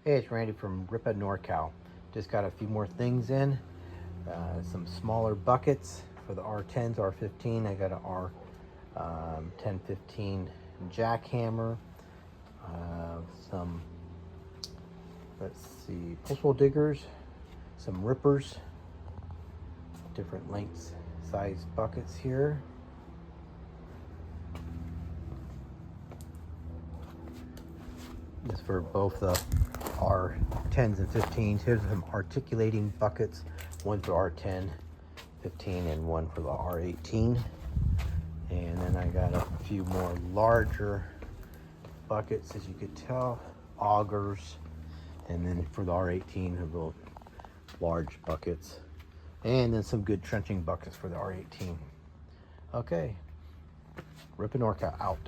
Hey, it's Randy from Rippa NorCal. Just got a few more things in. Some smaller buckets for the R10s, R15. I got an R1015 jackhammer. Some, let's see, postal diggers. Some rippers. Different lengths, size buckets here. This is for both the R10s and 15s. Here's some articulating buckets. One for R10, 15, and one for the R18. And then I got a few more larger buckets, as you could tell, augers. And then for the R18, the large buckets. And then some good trenching buckets for the R18. Okay, Rippa NorCal out.